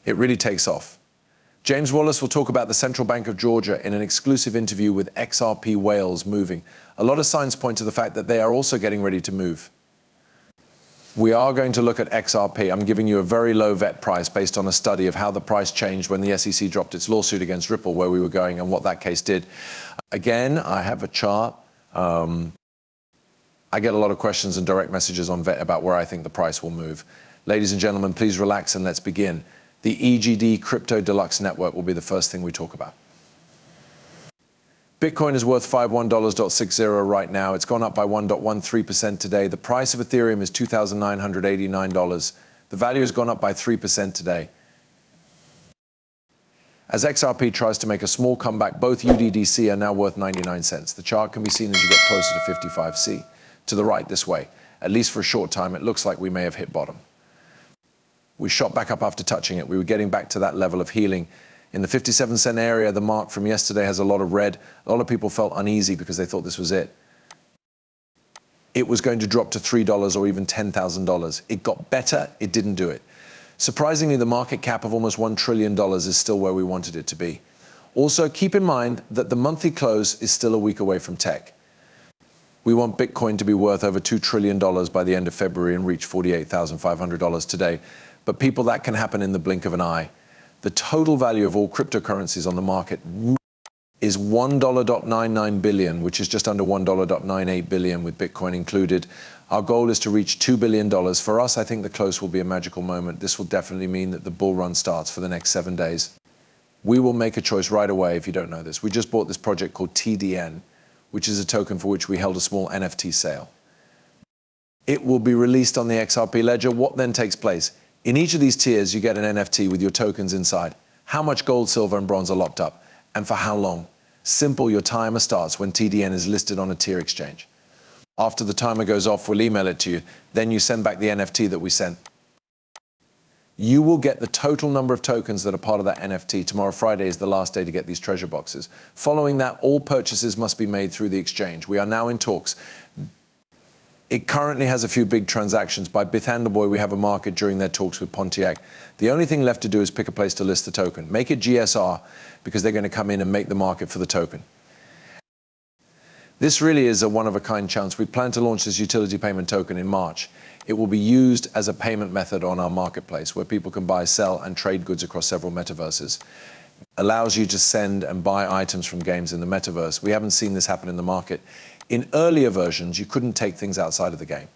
It really takes off. James Wallace will talk about the Central Bank of Georgia in an exclusive interview with XRP whales moving. A lot of signs point to the fact that they are also getting ready to move. We are going to look at XRP. I'm giving you a very low vet price based on a study of how the price changed when the SEC dropped its lawsuit against Ripple, where we were going and what that case did. Again, I have a chart. I get a lot of questions and direct messages on vet about where I think the price will move. Ladies and gentlemen, please relax and let's begin. The EGD Crypto Deluxe Network will be the first thing we talk about. Bitcoin is worth $51.60 right now. It's gone up by 1.13% today. The price of Ethereum is $2,989. The value has gone up by 3% today. As XRP tries to make a small comeback, both UDDC are now worth 99 cents. The chart can be seen as you get closer to 55C. To the right this way. At least for a short time, it looks like we may have hit bottom. We shot back up after touching it. We were getting back to that level of healing. In the 57-cent area, the mark from yesterday has a lot of red. A lot of people felt uneasy because they thought this was it. It was going to drop to $3 or even $10,000. It got better. It didn't do it. Surprisingly, the market cap of almost $1 trillion is still where we wanted it to be. Also, keep in mind that the monthly close is still a week away from tech. We want Bitcoin to be worth over $2 trillion by the end of February and reach $48,500 today. But people, that can happen in the blink of an eye. The total value of all cryptocurrencies on the market is $1.99 billion, which is just under $1.98 billion with Bitcoin included. Our goal is to reach $2 billion. For us, I think the close will be a magical moment. This will definitely mean that the bull run starts for the next 7 days. We will make a choice right away if you don't know this. We just bought this project called TDN, which is a token for which we held a small NFT sale. It will be released on the XRP ledger. What then takes place? In each of these tiers, you get an NFT with your tokens inside. How much gold, silver, and bronze are locked up, and for how long? Simple, your timer starts when TDN is listed on a tier exchange. After the timer goes off, we'll email it to you. Then you send back the NFT that we sent. You will get the total number of tokens that are part of that NFT. Tomorrow, Friday, is the last day to get these treasure boxes. Following that, all purchases must be made through the exchange. We are now in talks. It currently has a few big transactions. By Bithandleboy, we have a market during their talks with Pontiac. The only thing left to do is pick a place to list the token. Make it GSR, because they're going to come in and make the market for the token. This really is a one-of-a-kind chance. We plan to launch this utility payment token in March. It will be used as a payment method on our marketplace, where people can buy, sell, and trade goods across several metaverses. Allows you to send and buy items from games in the metaverse. We haven't seen this happen in the market. In earlier versions, you couldn't take things outside of the game.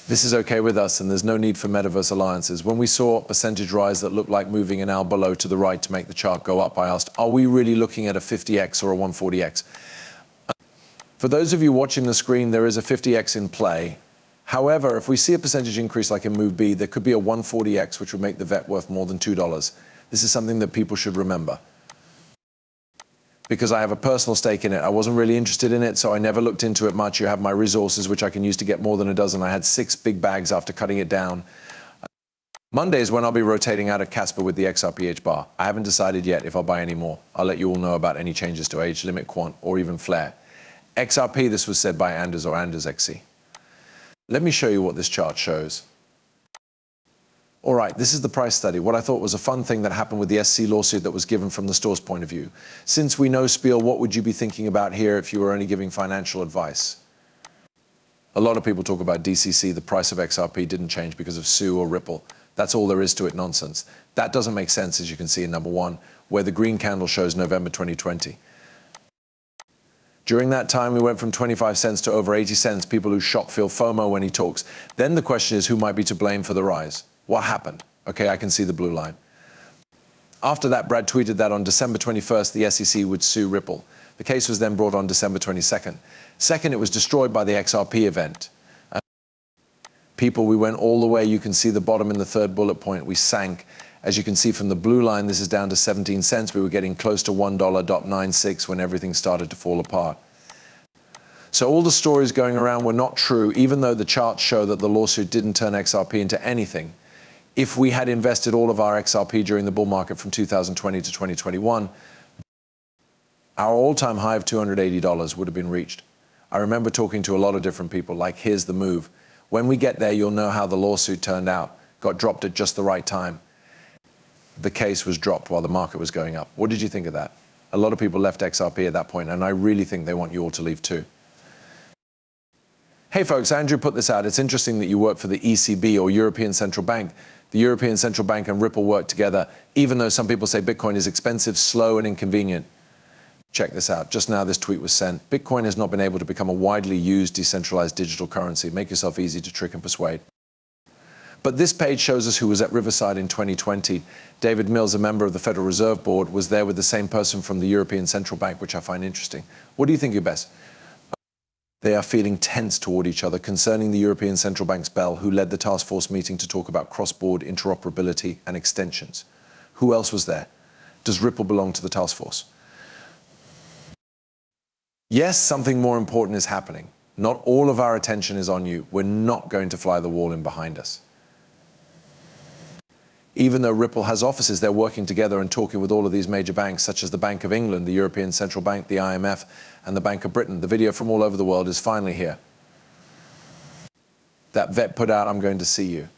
This is okay with us, and there's no need for metaverse alliances. When we saw a percentage rise that looked like moving an L below to the right to make the chart go up, I asked, are we really looking at a 50x or a 140x? For those of you watching the screen, there is a 50x in play. However, if we see a percentage increase like in Move B, there could be a 140x, which would make the VET worth more than $2. This is something that people should remember. Because I have a personal stake in it. I wasn't really interested in it, so I never looked into it much. You have my resources, which I can use to get more than a dozen. I had 6 big bags after cutting it down. Monday is when I'll be rotating out of Casper with the XRPH bar. I haven't decided yet if I'll buy any more. I'll let you all know about any changes to age limit, quant, or even flare. XRP, this was said by Anders or Anders XC. Let me show you what this chart shows. All right, this is the price study. What I thought was a fun thing that happened with the SC lawsuit that was given from the store's point of view. Since we know Spiel, what would you be thinking about here if you were only giving financial advice? A lot of people talk about DCC. The price of XRP didn't change because of Sue or Ripple. That's all there is to it, nonsense. That doesn't make sense, as you can see in number 1, where the green candle shows November 2020. During that time, we went from 25 cents to over 80 cents. People who shop feel FOMO when he talks. Then the question is, who might be to blame for the rise? What happened? Okay, I can see the blue line. After that, Brad tweeted that on December 21st, the SEC would sue Ripple. The case was then brought on December 22nd. Second, it was destroyed by the XRP event. People, we went all the way. You can see the bottom in the 3rd bullet point. We sank. As you can see from the blue line, this is down to 17 cents. We were getting close to $1.96 when everything started to fall apart. So all the stories going around were not true, even though the charts show that the lawsuit didn't turn XRP into anything. If we had invested all of our XRP during the bull market from 2020 to 2021, our all-time high of $280 would have been reached. I remember talking to a lot of different people, like, here's the move. When we get there, you'll know how the lawsuit turned out. Got dropped at just the right time. the case was dropped while the market was going up. What did you think of that? A lot of people left XRP at that point, and I really think they want you all to leave too. Hey folks, Andrew put this out. It's interesting that you work for the ECB, or European Central Bank. The European Central Bank and Ripple work together, even though some people say Bitcoin is expensive, slow, and inconvenient. Check this out. Just now this tweet was sent. Bitcoin has not been able to become a widely used decentralized digital currency. Make yourself easy to trick and persuade. But this page shows us who was at Riverside in 2020. David Mills, a member of the Federal Reserve Board, was there with the same person from the European Central Bank, which I find interesting. What do you think, Ubes? They are feeling tense toward each other concerning the European Central Bank's Bell, who led the task force meeting to talk about cross-border interoperability and extensions. Who else was there? Does Ripple belong to the task force? Yes, something more important is happening. Not all of our attention is on you. We're not going to fly the wall in behind us. Even though Ripple has offices, they're working together and talking with all of these major banks, such as the Bank of England, the European Central Bank, the IMF, and the Bank of Britain. The video from all over the world is finally here. That vet put out, "I'm going to see you."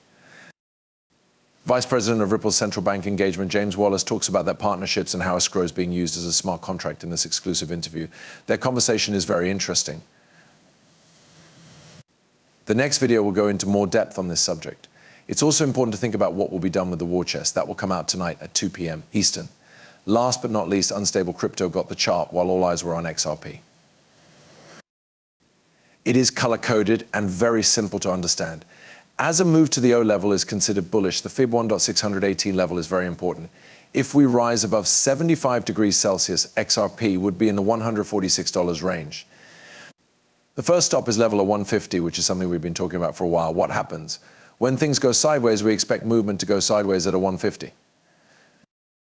Vice President of Ripple's Central Bank Engagement, James Wallace, talks about their partnerships and how escrow is being used as a smart contract in this exclusive interview. Their conversation is very interesting. The next video will go into more depth on this subject. It's also important to think about what will be done with the war chest. That will come out tonight at 2 p.m. Eastern. Last but not least, Unstable Crypto got the chart while all eyes were on XRP. It is color-coded and very simple to understand. As a move to the O level is considered bullish, the Fib 1.618 level is very important. If we rise above 75 degrees Celsius, XRP would be in the $146 range. The first stop is level of 150, which is something we've been talking about for a while. What happens? When things go sideways, we expect movement to go sideways at a 150.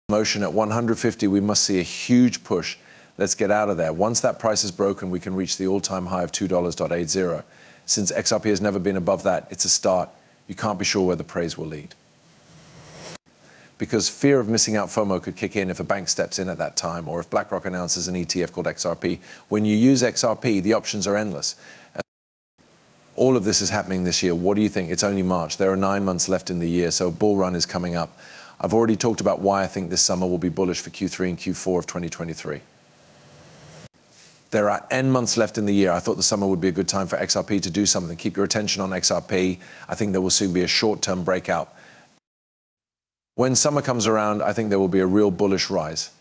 Motion at 150, we must see a huge push. Let's get out of there. Once that price is broken, we can reach the all-time high of $2.80. Since XRP has never been above that, it's a start. You can't be sure where the praise will lead. Because fear of missing out FOMO could kick in if a bank steps in at that time, or if BlackRock announces an ETF called XRP. When you use XRP, the options are endless. All of this is happening this year. What do you think? It's only March. There are 9 months left in the year, so a bull run is coming up. I've already talked about why I think this summer will be bullish for Q3 and Q4 of 2023. There are N months left in the year. I thought the summer would be a good time for XRP to do something. Keep your attention on XRP. I think there will soon be a short-term breakout. When summer comes around, I think there will be a real bullish rise.